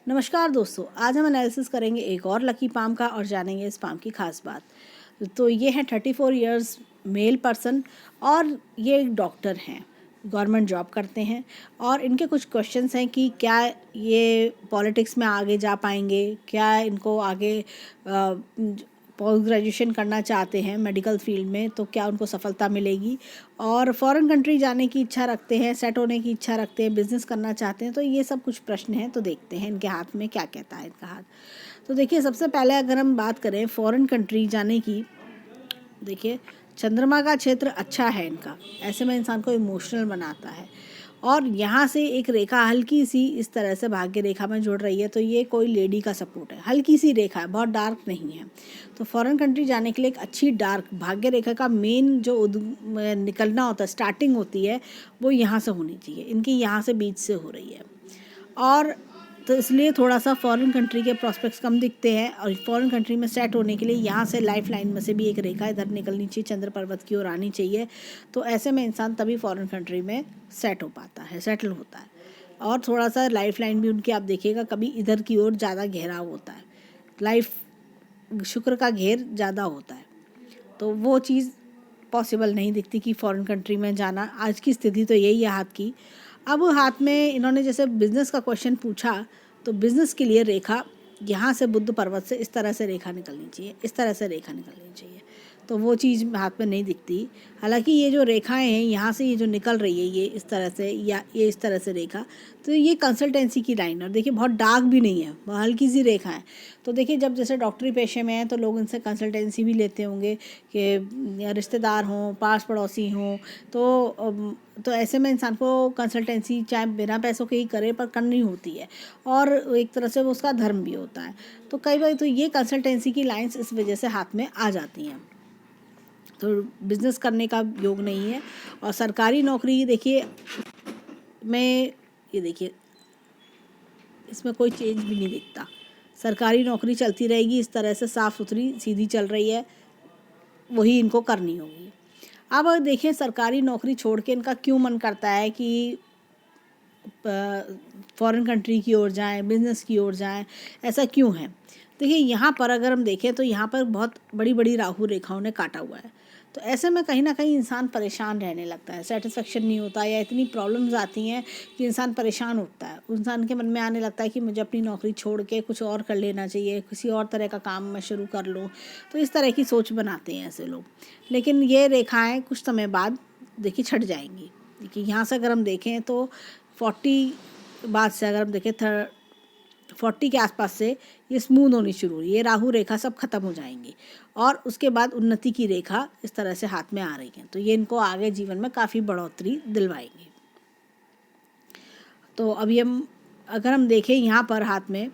नमस्कार दोस्तों, आज हम एनालिसिस करेंगे एक और लकी पाम का और जानेंगे इस पाम की खास बात। तो ये है 34 इयर्स मेल पर्सन और ये एक डॉक्टर हैं, गवर्नमेंट जॉब करते हैं और इनके कुछ क्वेश्चंस हैं कि क्या ये पॉलिटिक्स में आगे जा पाएंगे, क्या इनको आगे पोस्ट ग्रेजुएशन करना चाहते हैं मेडिकल फील्ड में तो क्या उनको सफलता मिलेगी, और फॉरेन कंट्री जाने की इच्छा रखते हैं, सेट होने की इच्छा रखते हैं, बिजनेस करना चाहते हैं। तो ये सब कुछ प्रश्न हैं, तो देखते हैं इनके हाथ में क्या कहता है इनका हाथ। तो देखिए, सबसे पहले अगर हम बात करें फॉरेन कंट्री जाने की, देखिए चंद्रमा का क्षेत्र अच्छा है इनका, ऐसे में इंसान को इमोशनल बनाता है और यहाँ से एक रेखा हल्की सी इस तरह से भाग्य रेखा में जुड़ रही है, तो ये कोई लेडी का सपोर्ट है, हल्की सी रेखा है, बहुत डार्क नहीं है। तो फॉरेन कंट्री जाने के लिए एक अच्छी डार्क भाग्य रेखा का मेन जो निकलना होता है, स्टार्टिंग होती है, वो यहाँ से होनी चाहिए, इनकी यहाँ से बीच से हो रही है। और तो इसलिए थोड़ा सा फॉरेन कंट्री के प्रॉस्पेक्ट्स कम दिखते हैं और फॉरेन कंट्री में सेट होने के लिए यहाँ से लाइफ लाइन में से भी एक रेखा इधर निकलनी चाहिए, चंद्र पर्वत की ओर आनी चाहिए। तो ऐसे में इंसान तभी फॉरेन कंट्री में सेट हो पाता है, सेटल होता है। और थोड़ा सा लाइफ लाइन भी उनकी आप देखिएगा कभी इधर की ओर ज़्यादा घेराव होता है, लाइफ शुक्र का घेर ज़्यादा होता है, तो वो चीज़ पॉसिबल नहीं दिखती कि फॉरेन कंट्री में जाना। आज की स्थिति तो यही है हाथ की। अब हाथ में इन्होंने जैसे बिज़नेस का क्वेश्चन पूछा, तो बिज़नेस के लिए रेखा यहाँ से बुद्ध पर्वत से इस तरह से रेखा निकलनी चाहिए, इस तरह से रेखा निकलनी चाहिए, तो वो चीज़ हाथ में नहीं दिखती। हालांकि ये जो रेखाएं हैं यहाँ से ये जो निकल रही है ये इस तरह से या ये इस तरह से रेखा, तो ये कंसल्टेंसी की लाइन, और देखिए बहुत डार्क भी नहीं है, बहुत हल्की सी रेखा है। तो देखिए जब जैसे डॉक्टरी पेशे में हैं तो लोग इनसे कंसल्टेंसी भी लेते होंगे कि रिश्तेदार हों, पास पड़ोसी हों, तो ऐसे में इंसान को कंसल्टेंसी चाहे बिना पैसों के ही करे पर करनी होती है, और एक तरह से वो उसका धर्म भी होता है। तो कई बार तो ये कंसल्टेंसी की लाइंस इस वजह से हाथ में आ जाती हैं। तो बिज़नेस करने का योग नहीं है। और सरकारी नौकरी देखिए मैं, ये देखिए इसमें कोई चेंज भी नहीं दिखता, सरकारी नौकरी चलती रहेगी इस तरह से, साफ़ सुथरी सीधी चल रही है, वही इनको करनी होगी। अब देखिए सरकारी नौकरी छोड़ के इनका क्यों मन करता है कि फॉरेन कंट्री की ओर जाएं, बिज़नेस की ओर जाएं, ऐसा क्यों है? देखिए यहाँ पर अगर हम देखें तो यहाँ पर बहुत बड़ी बड़ी राहु रेखाओं ने काटा हुआ है, तो ऐसे में कहीं ना कहीं इंसान परेशान रहने लगता है, सेटिस्फेक्शन नहीं होता, या इतनी प्रॉब्लम्स आती हैं कि इंसान परेशान होता है। इंसान के मन में आने लगता है कि मुझे अपनी नौकरी छोड़ के कुछ और कर लेना चाहिए, किसी और तरह का काम मैं शुरू कर लूँ, तो इस तरह की सोच बनाते हैं ऐसे लोग। लेकिन ये रेखाएँ कुछ समय बाद देखिए छट जाएंगी। देखिए यहाँ से अगर हम देखें तो 40 बाद से अगर हम देखें 40 के आसपास से ये स्मूथ होनी शुरू हुई, ये राहु रेखा सब खत्म हो जाएंगी और उसके बाद उन्नति की रेखा इस तरह से हाथ में आ रही है, तो ये इनको आगे जीवन में काफ़ी बढ़ोतरी दिलवाएंगी। तो अभी हम अगर हम देखें यहाँ पर हाथ में,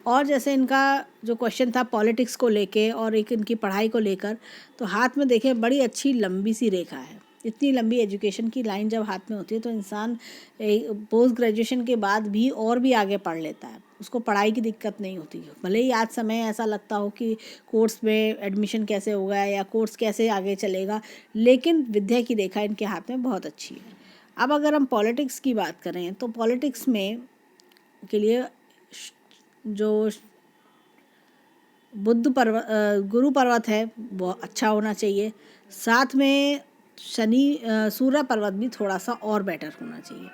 और जैसे इनका जो क्वेश्चन था पॉलिटिक्स को लेके और एक इनकी पढ़ाई को लेकर, तो हाथ में देखें बड़ी अच्छी लंबी सी रेखा है। इतनी लंबी एजुकेशन की लाइन जब हाथ में होती है तो इंसान पोस्ट ग्रेजुएशन के बाद भी और भी आगे पढ़ लेता है, उसको पढ़ाई की दिक्कत नहीं होती। भले ही आज समय ऐसा लगता हो कि कोर्स में एडमिशन कैसे होगा या कोर्स कैसे आगे चलेगा, लेकिन विद्या की रेखा इनके हाथ में बहुत अच्छी है। अब अगर हम पॉलिटिक्स की बात करें तो पॉलिटिक्स में के लिए जो बुद्ध पर्वत गुरु पर्वत है वो अच्छा होना चाहिए, साथ में शनि सूर्य पर्वत भी थोड़ा सा और बेटर होना चाहिए।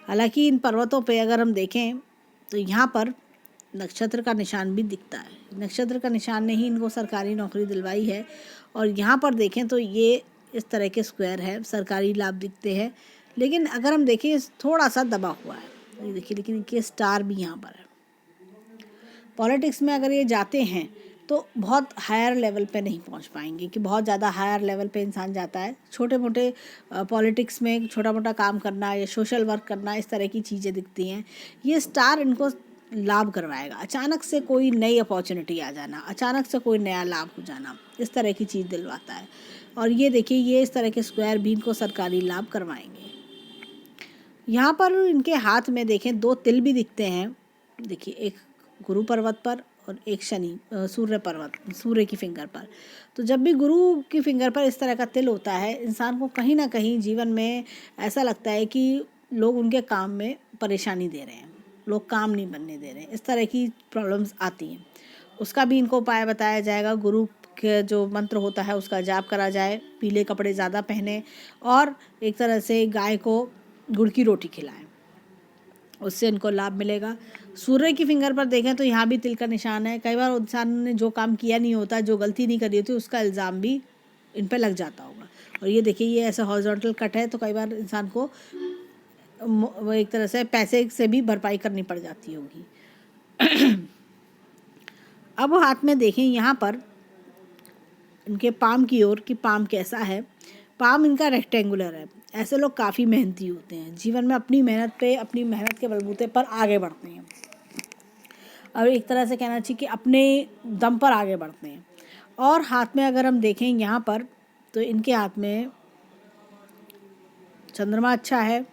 हालांकि इन पर्वतों पे अगर हम देखें तो यहाँ पर नक्षत्र का निशान भी दिखता है, नक्षत्र का निशान ने ही इनको सरकारी नौकरी दिलवाई है। और यहाँ पर देखें तो ये इस तरह के स्क्वायर है, सरकारी लाभ दिखते हैं, लेकिन अगर हम देखें थोड़ा सा दबा हुआ है, ये देखिए, लेकिन इनके स्टार भी यहाँ पर है। पॉलिटिक्स में अगर ये जाते हैं तो बहुत हायर लेवल पे नहीं पहुंच पाएंगे, कि बहुत ज़्यादा हायर लेवल पे इंसान जाता है, छोटे मोटे पॉलिटिक्स में छोटा मोटा काम करना या सोशल वर्क करना, इस तरह की चीज़ें दिखती हैं। ये स्टार इनको लाभ करवाएगा, अचानक से कोई नई अपॉर्चुनिटी आ जाना, अचानक से कोई नया लाभ हो जाना, इस तरह की चीज़ दिलवाता है। और ये देखिए ये इस तरह के स्क्वायर भी इनको सरकारी लाभ करवाएंगे। यहाँ पर इनके हाथ में देखें 2 तिल भी दिखते हैं, देखिए एक गुरु पर्वत पर और एक शनि सूर्य पर्वत, सूर्य की फिंगर पर। तो जब भी गुरु की फिंगर पर इस तरह का तिल होता है, इंसान को कहीं ना कहीं जीवन में ऐसा लगता है कि लोग उनके काम में परेशानी दे रहे हैं, लोग काम नहीं बनने दे रहे हैं, इस तरह की प्रॉब्लम्स आती हैं। उसका भी इनको उपाय बताया जाएगा। गुरु के जो मंत्र होता है उसका जाप करा जाए, पीले कपड़े ज़्यादा पहने और एक तरह से गाय को गुड़ की रोटी खिलाएं, उससे इनको लाभ मिलेगा। सूर्य की फिंगर पर देखें तो यहाँ भी तिल का निशान है। कई बार इंसान ने जो काम किया नहीं होता, जो गलती नहीं करी होती, उसका इल्ज़ाम भी इन पर लग जाता होगा। और ये देखिए, ये ऐसा हॉरिजॉन्टल कट है, तो कई बार इंसान को वो एक तरह से पैसे से भी भरपाई करनी पड़ जाती होगी। अब हाथ में देखें यहाँ पर इनके पाम की ओर कि पाम कैसा है। पाम इनका रेक्टेंगुलर है। ऐसे लोग काफ़ी मेहनती होते हैं, जीवन में अपनी मेहनत के बलबूते पर आगे बढ़ते हैं, और एक तरह से कहना चाहिए कि अपने दम पर आगे बढ़ते हैं। और हाथ में अगर हम देखें यहाँ पर, तो इनके हाथ में चंद्रमा अच्छा है,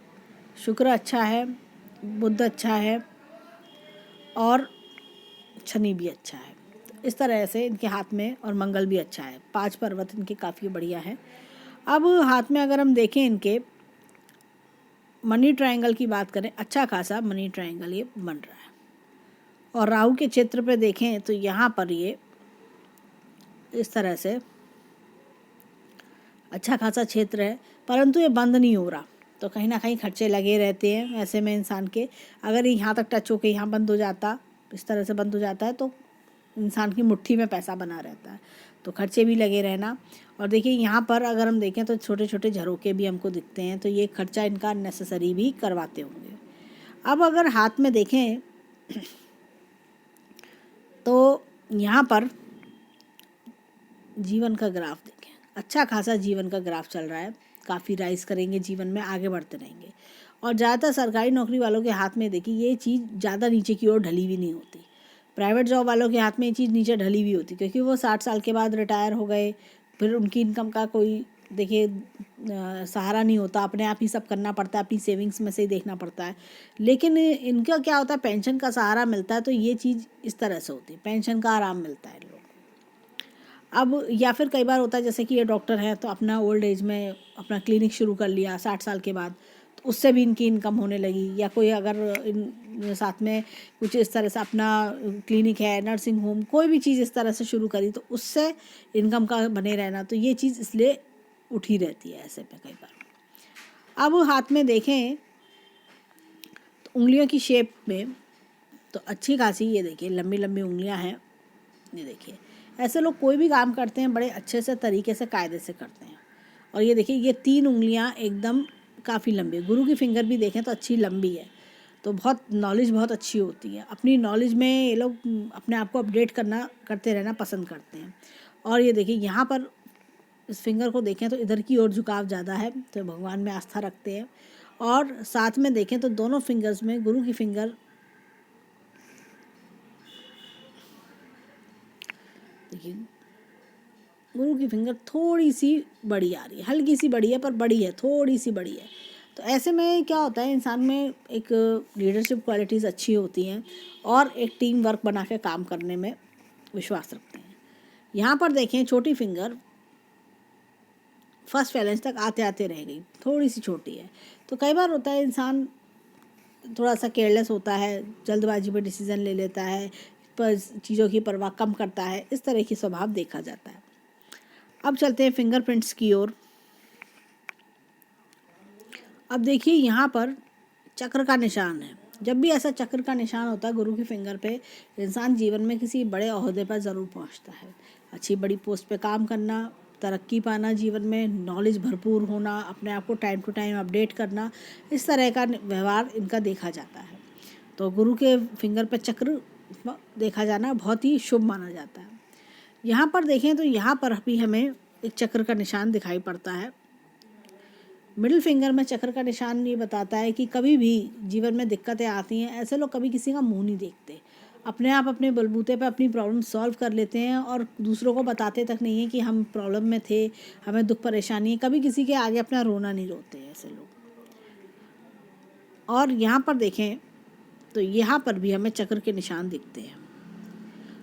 शुक्र अच्छा है, बुध अच्छा है और शनि भी अच्छा है। इस तरह से इनके हाथ में, और मंगल भी अच्छा है। 5 पर्वत इनके काफ़ी बढ़िया है। अब हाथ में अगर हम देखें इनके मनी ट्रायंगल की बात करें, अच्छा खासा मनी ट्रायंगल ये बन रहा है। और राहु के क्षेत्र पे देखें तो यहाँ पर ये इस तरह से अच्छा खासा क्षेत्र है, परंतु ये बंद नहीं हो रहा, तो कहीं ना कहीं खर्चे लगे रहते हैं। ऐसे में इंसान के अगर यहाँ तक टच होके यहाँ बंद हो जाता, इस तरह से बंद हो जाता है, तो इंसान की मुट्ठी में पैसा बना रहता है, तो खर्चे भी लगे रहना। और देखिए यहाँ पर अगर हम देखें तो छोटे छोटे झरोके भी हमको दिखते हैं, तो ये खर्चा इनका नेसेसरी भी करवाते होंगे। अब अगर हाथ में देखें तो यहाँ पर जीवन का ग्राफ देखें, अच्छा खासा जीवन का ग्राफ चल रहा है, काफ़ी राइज करेंगे, जीवन में आगे बढ़ते रहेंगे। और ज़्यादातर सरकारी नौकरी वालों के हाथ में देखिए ये चीज़ ज़्यादा नीचे की ओर ढली भी नहीं होती। प्राइवेट जॉब वालों के हाथ में ये चीज़ नीचे ढली भी होती, क्योंकि वो 60 साल के बाद रिटायर हो गए, फिर उनकी इनकम का कोई देखिए सहारा नहीं होता, अपने आप ही सब करना पड़ता है, अपनी सेविंग्स में से ही देखना पड़ता है। लेकिन इनका क्या होता है, पेंशन का सहारा मिलता है, तो ये चीज़ इस तरह से होती है, पेंशन का आराम मिलता है लोग। अब या फिर कई बार होता है जैसे कि ये डॉक्टर हैं, तो अपना ओल्ड एज में अपना क्लिनिक शुरू कर लिया 60 साल के बाद, तो उससे भी इनकी इनकम होने लगी। या कोई अगर साथ में कुछ इस तरह से अपना क्लिनिक है, नर्सिंग होम, कोई भी चीज़ इस तरह से शुरू करी, तो उससे इनकम का बने रहना, तो ये चीज़ इसलिए उठी रहती है ऐसे में कई बार। अब हाथ में देखें तो उंगलियों की शेप में तो अच्छी खासी, ये देखिए लंबी लंबी उंगलियां हैं। ये देखिए ऐसे लोग कोई भी काम करते हैं बड़े अच्छे से तरीके से कायदे से करते हैं। और ये देखिए ये 3 उंगलियां एकदम काफ़ी लंबी, गुरु की फिंगर भी देखें तो अच्छी लंबी है, तो बहुत नॉलेज बहुत अच्छी होती है। अपनी नॉलेज में ये लोग अपने आप को अपडेट करते रहना पसंद करते हैं। और ये देखिए यहाँ पर इस फिंगर को देखें तो इधर की ओर झुकाव ज़्यादा है, तो भगवान में आस्था रखते हैं। और साथ में देखें तो दोनों फिंगर्स में गुरु की फिंगर देखिए, गुरु की फिंगर थोड़ी सी बड़ी आ रही है, हल्की सी बड़ी है, पर बड़ी है, थोड़ी सी बड़ी है। तो ऐसे में क्या होता है, इंसान में एक लीडरशिप क्वालिटीज़ अच्छी होती हैं और एक टीम वर्क बना के काम करने में विश्वास रखते हैं। यहाँ पर देखें छोटी फिंगर फर्स्ट फैलेंस तक आते आते रह गई, थोड़ी सी छोटी है। तो कई बार होता है इंसान थोड़ा सा केयरलेस होता है, जल्दबाजी में डिसीज़न ले लेता है, पर चीज़ों की परवाह कम करता है, इस तरह की स्वभाव देखा जाता है। अब चलते हैं फिंगरप्रिंट्स की ओर। अब देखिए यहाँ पर चक्र का निशान है। जब भी ऐसा चक्र का निशान होता है गुरु की फिंगर पे, इंसान जीवन में किसी बड़े ओहदे पर ज़रूर पहुँचता है। अच्छी बड़ी पोस्ट पे काम करना, तरक्की पाना, जीवन में नॉलेज भरपूर होना, अपने आप को टाइम टू टाइम अपडेट करना, इस तरह का व्यवहार इनका देखा जाता है। तो गुरु के फिंगर पे चक्र देखा जाना बहुत ही शुभ माना जाता है। यहाँ पर देखें तो यहाँ पर भी हमें एक चक्र का निशान दिखाई पड़ता है। मिडिल फिंगर में चक्र का निशान ये बताता है कि कभी भी जीवन में दिक्कतें आती हैं, ऐसे लोग कभी किसी का मुंह नहीं देखते, अपने आप अपने बलबूते पर अपनी प्रॉब्लम सॉल्व कर लेते हैं और दूसरों को बताते तक नहीं है कि हम प्रॉब्लम में थे, हमें दुख परेशानी है। कभी किसी के आगे अपना रोना नहीं रोते हैं ऐसे लोग। और यहाँ पर देखें तो यहाँ पर भी हमें चक्र के निशान दिखते हैं।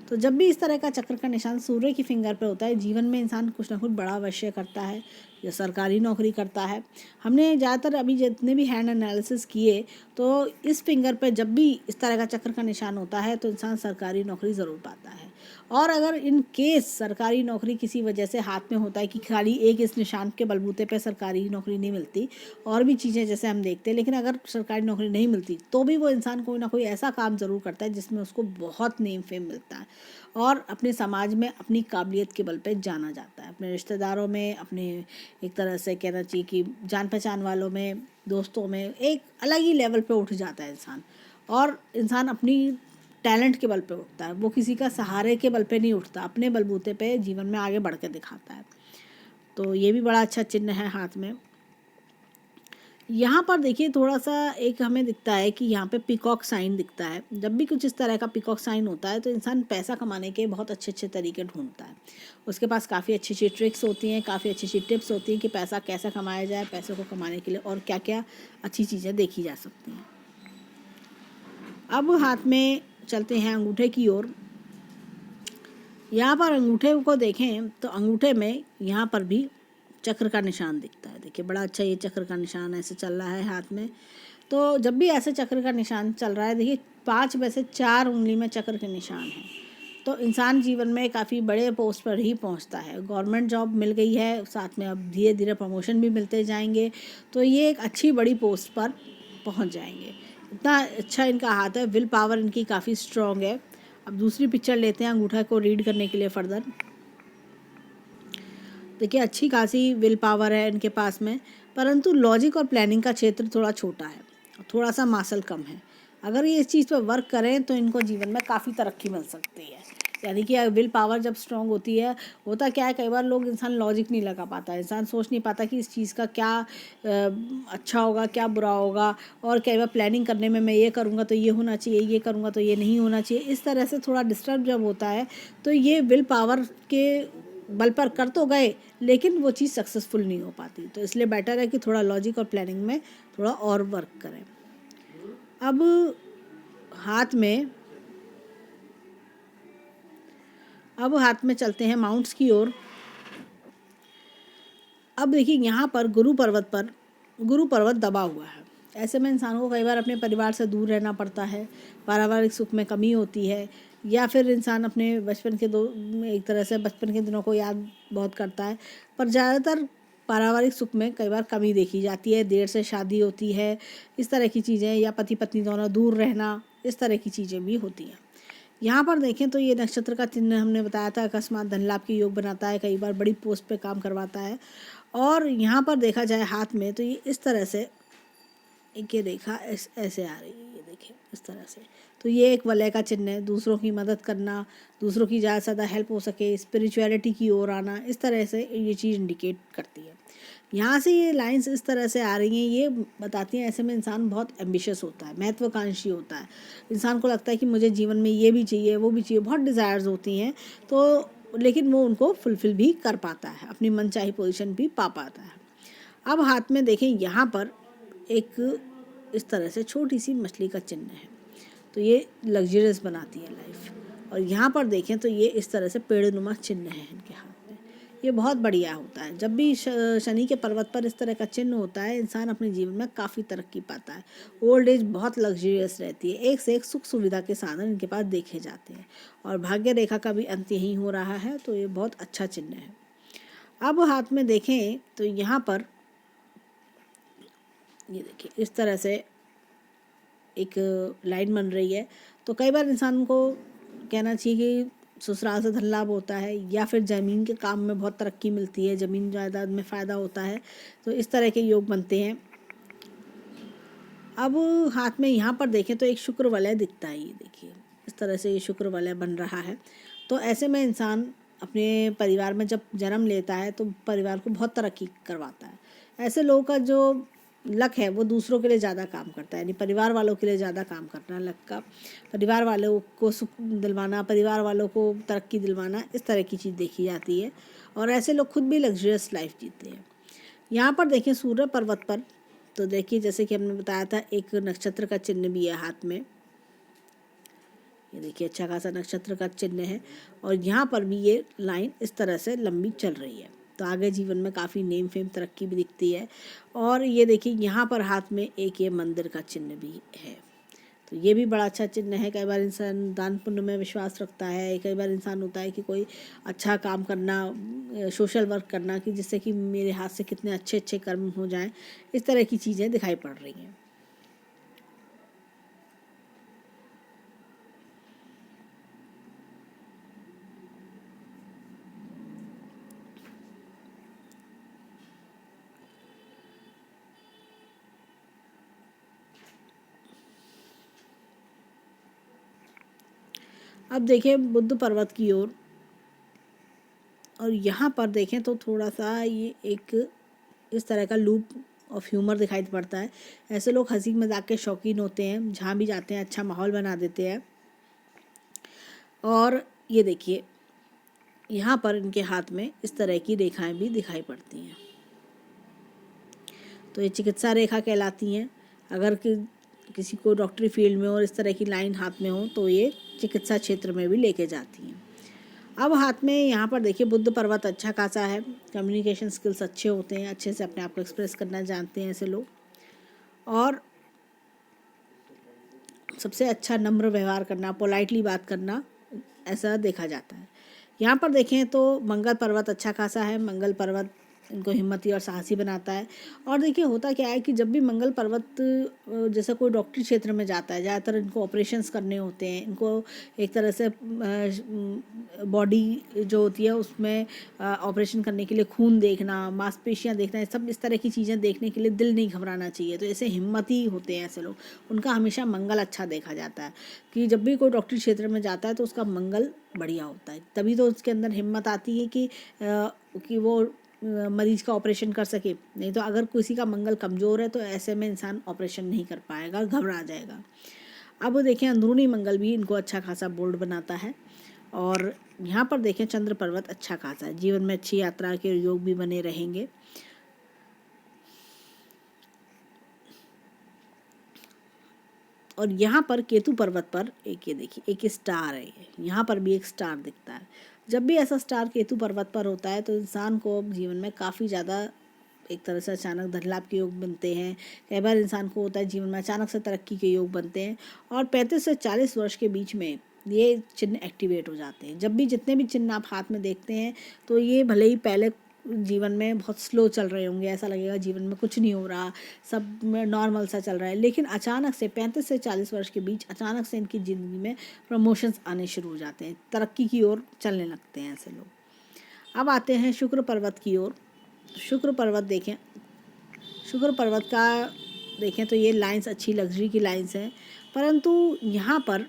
तो जब भी इस तरह का चक्र का निशान सूर्य की फिंगर पर होता है, जीवन में इंसान कुछ ना कुछ बड़ा अवश्य करता है, या सरकारी नौकरी करता है। हमने ज़्यादातर अभी जितने भी हैंड एनालिसिस किए तो इस फिंगर पे जब भी इस तरह का चक्र का निशान होता है तो इंसान सरकारी नौकरी ज़रूर पाता है। और अगर इन केस सरकारी नौकरी किसी वजह से हाथ में होता है कि खाली एक इस निशान के बलबूते पे सरकारी नौकरी नहीं मिलती, और भी चीज़ें जैसे हम देखते हैं, लेकिन अगर सरकारी नौकरी नहीं मिलती तो भी वो इंसान कोई ना कोई ऐसा काम ज़रूर करता है जिसमें उसको बहुत नेम फेम मिलता है और अपने समाज में अपनी काबिलियत के बल पे जाना जाता है, अपने रिश्तेदारों में, अपने एक तरह से कहना चाहिए कि जान पहचान वालों में, दोस्तों में एक अलग ही लेवल पे उठ जाता है इंसान। और इंसान अपनी टैलेंट के बल पे उठता है, वो किसी का सहारे के बल पे नहीं उठता, अपने बलबूते पे जीवन में आगे बढ़ के दिखाता है। तो ये भी बड़ा अच्छा चिन्ह है हाथ में। यहाँ पर देखिए थोड़ा सा एक हमें दिखता है कि यहाँ पे पीकॉक साइन दिखता है। जब भी कुछ इस तरह का पीकॉक साइन होता है तो इंसान पैसा कमाने के बहुत अच्छे अच्छे तरीके ढूंढता है। उसके पास काफ़ी अच्छी अच्छी ट्रिक्स होती हैं, काफ़ी अच्छी अच्छी टिप्स होती हैं कि पैसा कैसे कमाया जाए, पैसे को कमाने के लिए और क्या क्या अच्छी चीज़ें देखी जा सकती हैं। अब हाथ में चलते हैं अंगूठे की ओर। यहाँ पर अंगूठे को देखें तो अंगूठे में यहाँ पर भी चक्र का निशान दिखता है। देखिए बड़ा अच्छा ये चक्र का निशान ऐसे चल रहा है हाथ में। तो जब भी ऐसे चक्र का निशान चल रहा है, देखिए 5 में से 4 उंगली में चक्र के निशान हैं, तो इंसान जीवन में काफ़ी बड़े पोस्ट पर ही पहुंचता है। गवर्नमेंट जॉब मिल गई है, साथ में अब धीरे धीरे प्रमोशन भी मिलते जाएंगे, तो ये एक अच्छी बड़ी पोस्ट पर पहुंच जाएंगे। इतना अच्छा इनका हाथ है, विल पावर इनकी काफ़ी स्ट्रॉन्ग है। अब दूसरी पिक्चर लेते हैं अंगूठा को रीड करने के लिए फर्दर। देखिए अच्छी खासी विल पावर है इनके पास में, परंतु लॉजिक और प्लानिंग का क्षेत्र थोड़ा छोटा है, थोड़ा सा मासल कम है। अगर ये इस चीज़ पर वर्क करें तो इनको जीवन में काफ़ी तरक्की मिल सकती है। यानी कि विल पावर जब स्ट्रांग होती है, होता क्या है, कई बार लोग इंसान लॉजिक नहीं लगा पाता, इंसान सोच नहीं पाता कि इस चीज़ का क्या अच्छा होगा, क्या बुरा होगा, और कई बार प्लानिंग करने में मैं ये करूँगा तो ये होना चाहिए, ये करूँगा तो ये नहीं होना चाहिए, इस तरह से थोड़ा डिस्टर्ब जब होता है तो ये विल पावर के बल पर कर तो गए लेकिन वो चीज़ सक्सेसफुल नहीं हो पाती। तो इसलिए बेटर है कि थोड़ा लॉजिक और प्लानिंग में थोड़ा और वर्क करें। अब हाथ में चलते हैं माउंट्स की ओर। अब देखिए यहाँ पर गुरु पर्वत दबा हुआ है। ऐसे में इंसान को कई बार अपने परिवार से दूर रहना पड़ता है, पारिवारिक सुख में कमी होती है, या फिर इंसान अपने बचपन के एक तरह से बचपन के दिनों को याद बहुत करता है। पर ज़्यादातर पारिवारिक सुख में कई बार कमी देखी जाती है, देर से शादी होती है, इस तरह की चीज़ें, या पति पत्नी दोनों दूर रहना, इस तरह की चीज़ें भी होती हैं। यहाँ पर देखें तो ये नक्षत्र का चिन्ह हमने बताया था, अकस्मात धन लाभ के योग बनाता है, कई बार बड़ी पोस्ट पे काम करवाता है। और यहाँ पर देखा जाए हाथ में तो ये इस तरह से एक ये रेखा ऐसे आ रही है, ये देखिए इस तरह से। तो ये एक वलय का चिन्ह है, दूसरों की मदद करना, दूसरों की ज़्यादा से ज़्यादा हेल्प हो सके, स्पिरिचुअलिटी की ओर आना, इस तरह से ये चीज़ इंडिकेट करती है। यहाँ से ये लाइंस इस तरह से आ रही हैं, ये बताती हैं ऐसे में इंसान बहुत एम्बिशियस होता है, महत्वाकांक्षी होता है। इंसान को लगता है कि मुझे जीवन में ये भी चाहिए, वो भी चाहिए, बहुत डिज़ायर्स होती हैं, तो लेकिन वो उनको फुलफ़िल भी कर पाता है, अपनी मनचाही पोजीशन भी पा पाता है। अब हाथ में देखें यहाँ पर एक इस तरह से छोटी सी मछली का चिन्ह है, तो ये लग्जरियस बनाती है लाइफ। और यहाँ पर देखें तो ये इस तरह से पेड़नुमा चिन्ह है इनके हाथ में, ये बहुत बढ़िया होता है। जब भी शनि के पर्वत पर इस तरह का चिन्ह होता है, इंसान अपने जीवन में काफ़ी तरक्की पाता है। ओल्ड एज बहुत लग्जरियस रहती है, एक से एक सुख सुविधा के साधन इनके पास देखे जाते हैं, और भाग्य रेखा का भी अंत यहीं हो रहा है, तो ये बहुत अच्छा चिन्ह है। अब हाथ में देखें तो यहाँ पर ये देखिए इस तरह से एक लाइन बन रही है। तो कई बार इंसान को कहना चाहिए कि ससुराल से धन लाभ होता है, या फिर ज़मीन के काम में बहुत तरक्की मिलती है, ज़मीन जायदाद में फ़ायदा होता है, तो इस तरह के योग बनते हैं। अब हाथ में यहाँ पर देखें तो एक शुक्र वलय दिखता है, ये देखिए इस तरह से ये शुक्र वलय बन रहा है। तो ऐसे में इंसान अपने परिवार में जब जन्म लेता है तो परिवार को बहुत तरक्की करवाता है। ऐसे लोगों का जो लक है वो दूसरों के लिए ज़्यादा काम करता है, यानी परिवार वालों के लिए ज़्यादा काम करना लक का, परिवार वालों को सुख दिलवाना, परिवार वालों को तरक्की दिलवाना, इस तरह की चीज़ देखी जाती है। और ऐसे लोग खुद भी लग्जरियस लाइफ जीते हैं। यहाँ पर देखें सूर्य पर्वत पर, तो देखिए जैसे कि हमने बताया था एक नक्षत्र का चिन्ह भी है हाथ में, ये देखिए अच्छा खासा नक्षत्र का चिन्ह है, और यहाँ पर भी ये लाइन इस तरह से लंबी चल रही है। तो आगे जीवन में काफ़ी नेम फेम तरक्की भी दिखती है। और ये देखिए यहाँ पर हाथ में एक ये मंदिर का चिन्ह भी है, तो ये भी बड़ा अच्छा चिन्ह है। कई बार इंसान दान पुण्य में विश्वास रखता है, कई बार इंसान होता है कि कोई अच्छा काम करना, सोशल वर्क करना, कि जिससे कि मेरे हाथ से कितने अच्छे अच्छे कर्म हो जाएं, इस तरह की चीज़ें दिखाई पड़ रही हैं। अब देखिए बुद्ध पर्वत की ओर, और यहाँ पर देखें तो थोड़ा सा ये एक इस तरह का लूप ऑफ ह्यूमर दिखाई पड़ता है। ऐसे लोग हंसी मजाक के शौकीन होते हैं, जहाँ भी जाते हैं अच्छा माहौल बना देते हैं। और ये देखिए यहाँ पर इनके हाथ में इस तरह की रेखाएं भी दिखाई पड़ती हैं, तो ये चिकित्सा रेखा कहलाती हैं। अगर किसी को डॉक्टरी फील्ड में और इस तरह की लाइन हाथ में हो तो ये चिकित्सा क्षेत्र में भी लेके जाती हैं। अब हाथ में यहाँ पर देखिए बुद्ध पर्वत अच्छा खासा है, कम्युनिकेशन स्किल्स अच्छे होते हैं, अच्छे से अपने आप को एक्सप्रेस करना जानते हैं ऐसे लोग, और सबसे अच्छा नम्र व्यवहार करना, पोलाइटली बात करना, ऐसा देखा जाता है। यहाँ पर देखें तो मंगल पर्वत अच्छा खासा है। मंगल पर्वत इनको हिम्मती और साहसी बनाता है। और देखिए होता क्या है कि जब भी मंगल पर्वत जैसे कोई डॉक्टरी क्षेत्र में जाता है, ज़्यादातर इनको ऑपरेशंस करने होते हैं, इनको एक तरह से बॉडी जो होती है उसमें ऑपरेशन करने के लिए खून देखना, मांसपेशियाँ देखना, सब इस तरह की चीज़ें देखने के लिए दिल नहीं घबराना चाहिए। तो ऐसे हिम्मती होते हैं ऐसे लोग, उनका हमेशा मंगल अच्छा देखा जाता है कि जब भी कोई डॉक्टरी क्षेत्र में जाता है तो उसका मंगल बढ़िया होता है, तभी तो उसके अंदर हिम्मत आती है कि वो मरीज का ऑपरेशन कर सके। नहीं तो अगर किसी का मंगल कमज़ोर है तो ऐसे में इंसान ऑपरेशन नहीं कर पाएगा, घबरा जाएगा। अब देखें अंदरूनी मंगल भी इनको अच्छा खासा बोल्ड बनाता है। और यहाँ पर देखें चंद्र पर्वत अच्छा खासा है, जीवन में अच्छी यात्रा के योग भी बने रहेंगे। और यहाँ पर केतु पर्वत पर एक ये देखिए एक स्टार है, यहाँ पर भी एक स्टार दिखता है। जब भी ऐसा स्टार केतु पर्वत पर होता है तो इंसान को जीवन में काफ़ी ज़्यादा एक तरह से अचानक धन लाभ के योग बनते हैं। कई बार इंसान को होता है जीवन में अचानक से तरक्की के योग बनते हैं। और 35 से 40 वर्ष के बीच में ये चिन्ह एक्टिवेट हो जाते हैं। जब भी जितने भी चिन्ह आप हाथ में देखते हैं तो ये भले ही पहले जीवन में बहुत स्लो चल रहे होंगे, ऐसा लगेगा जीवन में कुछ नहीं हो रहा, सब में नॉर्मल सा चल रहा है, लेकिन अचानक से 35 से 40 वर्ष के बीच अचानक से इनकी ज़िंदगी में प्रमोशंस आने शुरू हो जाते हैं, तरक्की की ओर चलने लगते हैं ऐसे लोग। अब आते हैं शुक्र पर्वत की ओर। शुक्र पर्वत देखें, शुक्र पर्वत का देखें तो ये लाइंस अच्छी लग्जरी की लाइंस हैं, परंतु यहाँ पर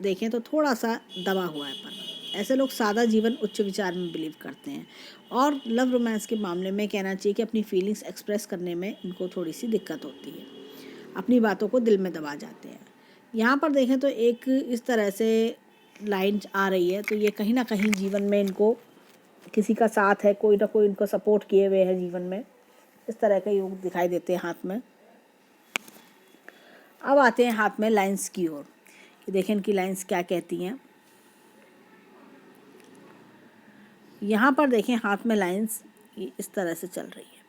देखें तो थोड़ा सा दबा हुआ है पर्वत। ऐसे लोग सादा जीवन उच्च विचार में बिलीव करते हैं। और लव रोमांस के मामले में कहना चाहिए कि अपनी फीलिंग्स एक्सप्रेस करने में इनको थोड़ी सी दिक्कत होती है, अपनी बातों को दिल में दबा जाते हैं। यहाँ पर देखें तो एक इस तरह से लाइन आ रही है, तो ये कहीं ना कहीं जीवन में इनको किसी का साथ है, कोई ना कोई इनको सपोर्ट किए हुए है जीवन में, इस तरह के योग दिखाई देते हैं हाथ में। अब आते हैं हाथ में लाइंस की ओर, कि देखें इनकी लाइंस क्या कहती हैं। यहाँ पर देखें हाथ में लाइंस इस तरह से चल रही है।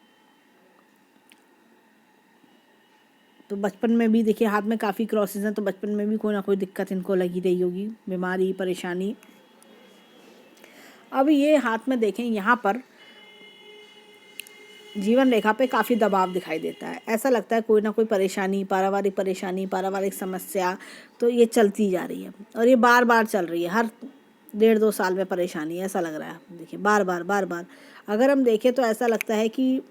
तो बचपन में भी देखिए हाथ में काफ़ी क्रॉसेस हैं, तो बचपन में भी कोई ना कोई दिक्कत इनको लगी रही होगी, बीमारी परेशानी। अब ये हाथ में देखें यहाँ पर जीवन रेखा पे काफ़ी दबाव दिखाई देता है। ऐसा लगता है कोई ना कोई परेशानी, पारिवारिक समस्या तो ये चलती जा रही है, और ये बार बार चल रही है, हर 1.5-2 साल में परेशानी, ऐसा लग रहा है। देखिए बार बार अगर हम देखें तो ऐसा लगता है कि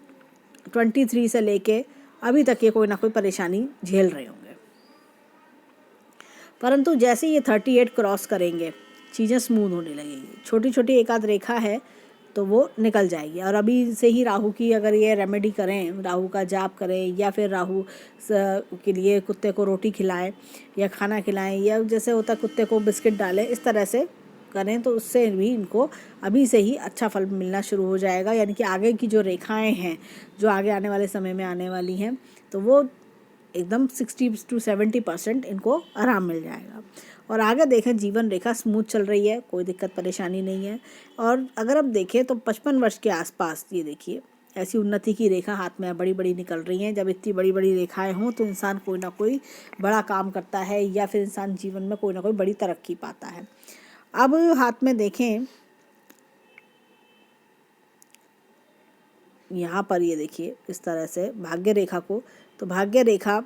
23 से लेके अभी तक ये कोई ना कोई परेशानी झेल रहे होंगे, परंतु जैसे ये 38 क्रॉस करेंगे चीज़ें स्मूथ होने लगेंगी। छोटी छोटी एक आध रेखा है तो वो निकल जाएगी। और अभी से ही राहु की अगर ये रेमेडी करें, राहु का जाप करें, या फिर राहु के लिए कुत्ते को रोटी खिलाएं या खाना खिलाएं, या जैसे होता कुत्ते को बिस्किट डालें, इस तरह से करें तो उससे भी इनको अभी से ही अच्छा फल मिलना शुरू हो जाएगा। यानी कि आगे की जो रेखाएं हैं जो आगे आने वाले समय में आने वाली हैं, तो वो एकदम 60 to 70% इनको आराम मिल जाएगा। और आगे देखें जीवन रेखा स्मूथ चल रही है, कोई दिक्कत परेशानी नहीं है। और अगर अब देखें तो 55 वर्ष के आसपास ये देखिए ऐसी उन्नति की रेखा हाथ में बड़ी बड़ी निकल रही हैं। जब इतनी बड़ी बड़ी रेखाएं हों तो इंसान कोई ना कोई बड़ा काम करता है या फिर इंसान जीवन में कोई ना कोई बड़ी तरक्की पाता है। अब हाथ में देखें यहाँ पर ये देखिए इस तरह से भाग्य रेखा को, तो भाग्य रेखा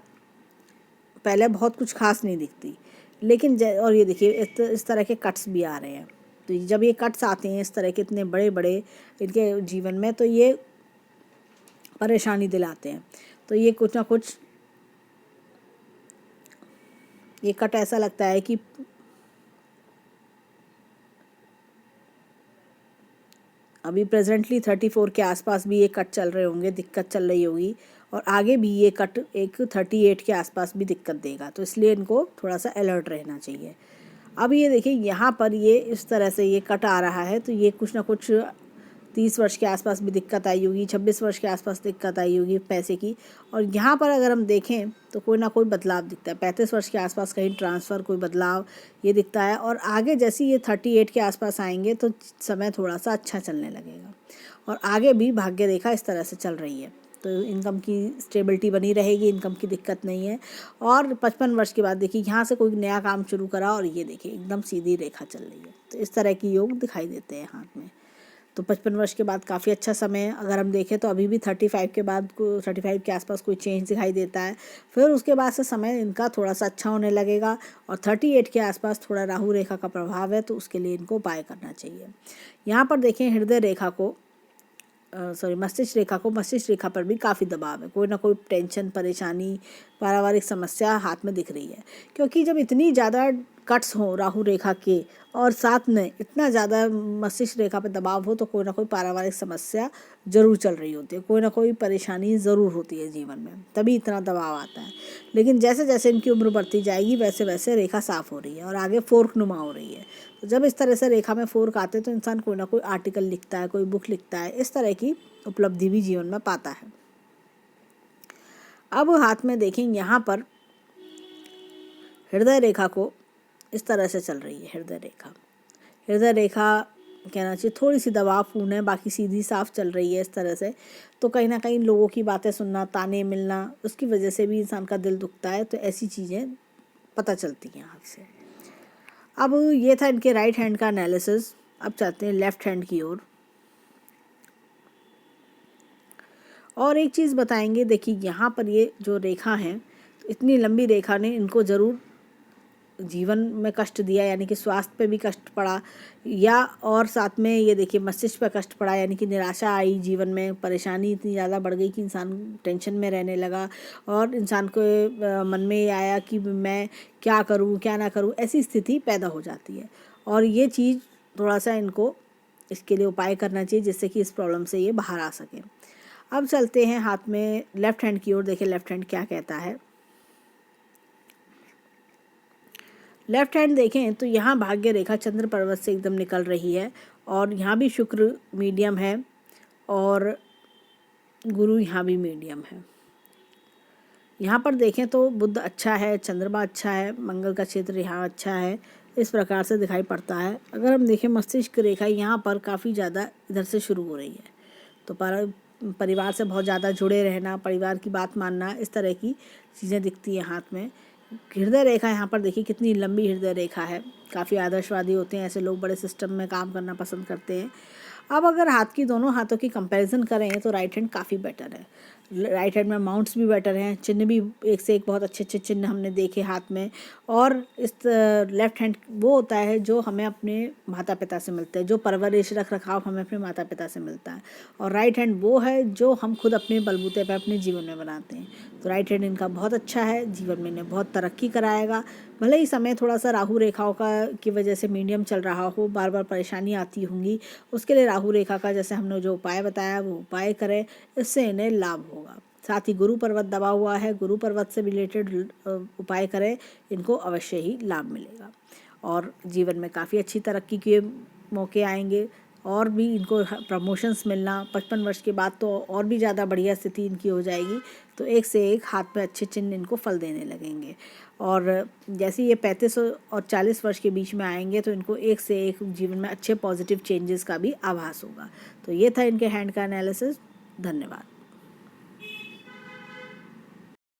पहले बहुत कुछ खास नहीं दिखती, लेकिन और ये देखिए इस तरह के कट्स भी आ रहे हैं। तो जब ये कट्स आते हैं इस तरह के इतने बड़े बड़े इनके जीवन में, तो ये परेशानी दिलाते हैं। तो ये कुछ ना कुछ ये कट ऐसा लगता है कि अभी प्रेजेंटली 34 के आसपास भी ये कट चल रहे होंगे, दिक्कत चल रही होगी, और आगे भी ये कट एक 38 के आसपास भी दिक्कत देगा। तो इसलिए इनको थोड़ा सा अलर्ट रहना चाहिए। अब ये देखिए यहाँ पर ये इस तरह से ये कट आ रहा है, तो ये कुछ ना कुछ 30 वर्ष के आसपास भी दिक्कत आई होगी, 26 वर्ष के आसपास दिक्कत आई होगी पैसे की। और यहाँ पर अगर हम देखें तो कोई ना कोई बदलाव दिखता है, 35 वर्ष के आसपास कहीं ट्रांसफ़र कोई बदलाव ये दिखता है। और आगे जैसे ये 38 के आसपास आएंगे तो समय थोड़ा सा अच्छा चलने लगेगा। और आगे भी भाग्य रेखा इस तरह से चल रही है, तो इनकम की स्टेबिलिटी बनी रहेगी, इनकम की दिक्कत नहीं है। और 55 वर्ष के बाद देखिए यहाँ से कोई नया काम शुरू करा और ये देखिए एकदम सीधी रेखा चल रही है। तो इस तरह की योग दिखाई देते हैं हाथ में। तो 55 वर्ष के बाद काफ़ी अच्छा समय है। अगर हम देखें तो अभी भी 35 के बाद 35 के आसपास कोई चेंज दिखाई देता है, फिर उसके बाद से समय इनका थोड़ा सा अच्छा होने लगेगा। और 38 के आसपास थोड़ा राहु रेखा का प्रभाव है, तो उसके लिए इनको उपाय करना चाहिए। यहाँ पर देखें हृदय रेखा को मस्तिष्क रेखा को, मस्तिष्क रेखा पर भी काफ़ी दबाव है, कोई ना कोई टेंशन परेशानी पारिवारिक समस्या हाथ में दिख रही है। क्योंकि जब इतनी ज़्यादा कट्स हों राहु रेखा के और साथ में इतना ज़्यादा मस्तिष्क रेखा पर दबाव हो, तो कोई ना कोई पारिवारिक समस्या ज़रूर चल रही होती है, कोई ना कोई परेशानी ज़रूर होती है जीवन में, तभी इतना दबाव आता है। लेकिन जैसे जैसे इनकी उम्र बढ़ती जाएगी वैसे वैसे रेखा साफ़ हो रही है और आगे फोर्क नुमा हो रही है। तो जब इस तरह से रेखा में फोर्क आते हैं तो इंसान कोई ना कोई आर्टिकल लिखता है, कोई बुक लिखता है, इस तरह की उपलब्धि भी जीवन में पाता है। अब हाथ में देखें यहाँ पर हृदय रेखा को इस तरह से चल रही है। हृदय रेखा कहना चाहिए थोड़ी सी दबावपूर्ण है, बाकी सीधी साफ चल रही है इस तरह से। तो कहीं ना कहीं लोगों की बातें सुनना, ताने मिलना, उसकी वजह से भी इंसान का दिल दुखता है। तो ऐसी चीज़ें पता चलती हैं हाथ से। अब ये था इनके राइट हैंड का एनालिसिस। अब चलते हैं लेफ्ट हैंड की ओर। और एक चीज़ बताएंगे, देखिए यहाँ पर ये जो रेखा है, तो इतनी लंबी रेखा ने इनको ज़रूर जीवन में कष्ट दिया, यानी कि स्वास्थ्य पे भी कष्ट पड़ा, या और साथ में ये देखिए मस्तिष्क पे कष्ट पड़ा, यानी कि निराशा आई जीवन में, परेशानी इतनी ज़्यादा बढ़ गई कि इंसान टेंशन में रहने लगा और इंसान को मन में ये आया कि मैं क्या करूं क्या ना करूं, ऐसी स्थिति पैदा हो जाती है। और ये चीज़ थोड़ा सा इनको इसके लिए उपाय करना चाहिए जिससे कि इस प्रॉब्लम से ये बाहर आ सकें। अब चलते हैं हाथ में लेफ्ट हैंड की ओर। देखिए लेफ्ट हैंड क्या कहता है। लेफ्ट हैंड देखें तो यहाँ भाग्य रेखा चंद्र पर्वत से एकदम निकल रही है और यहाँ भी शुक्र मीडियम है और गुरु यहाँ भी मीडियम है। यहाँ पर देखें तो बुध अच्छा है, चंद्रमा अच्छा है, मंगल का क्षेत्र यहाँ अच्छा है, इस प्रकार से दिखाई पड़ता है। अगर हम देखें मस्तिष्क रेखा यहाँ पर काफ़ी ज़्यादा इधर से शुरू हो रही है, तो परिवार से बहुत ज़्यादा जुड़े रहना, परिवार की बात मानना, इस तरह की चीज़ें दिखती हैं हाथ में। हृदय रेखा यहाँ पर देखिए कितनी लंबी हृदय रेखा है, काफ़ी आदर्शवादी होते हैं ऐसे लोग, बड़े सिस्टम में काम करना पसंद करते हैं। अब अगर हाथ की दोनों हाथों की कंपैरिजन करें तो राइट हैंड काफ़ी बेटर है। राइट हैंड में माउंट्स भी बेटर हैं, चिन्ह भी एक से एक बहुत अच्छे अच्छे चिन्ह हमने देखे हाथ में। और इस लेफ्ट हैंड वो होता है जो हमें अपने माता पिता से मिलता है, जो परवरिश रख रखाव हमें अपने माता पिता से मिलता है। और राइट हैंड वो है जो हम खुद अपने बलबूते पर अपने जीवन में बनाते हैं। तो राइट हैंड इनका बहुत अच्छा है, जीवन में इन्हें बहुत तरक्की कराएगा। भले ही समय थोड़ा सा राहु रेखाओं का की वजह से मीडियम चल रहा हो, बार बार परेशानी आती होंगी, उसके लिए राहु रेखा का जैसे हमने जो उपाय बताया वो उपाय करें, इससे इन्हें लाभ होगा। साथ ही गुरु पर्वत दबा हुआ है, गुरु पर्वत से रिलेटेड उपाय करें, इनको अवश्य ही लाभ मिलेगा और जीवन में काफ़ी अच्छी तरक्की के मौके आएंगे और भी इनको प्रमोशंस मिलना, 55 वर्ष के बाद तो और भी ज़्यादा बढ़िया स्थिति इनकी हो जाएगी। तो एक से एक हाथ में अच्छे चिन्ह इनको फल देने लगेंगे। और जैसे ये 35 और 40 वर्ष के बीच में आएंगे तो इनको एक से एक जीवन में अच्छे पॉजिटिव चेंजेस का भी आभास होगा। तो ये था इनके हैंड का एनालिसिस। धन्यवाद।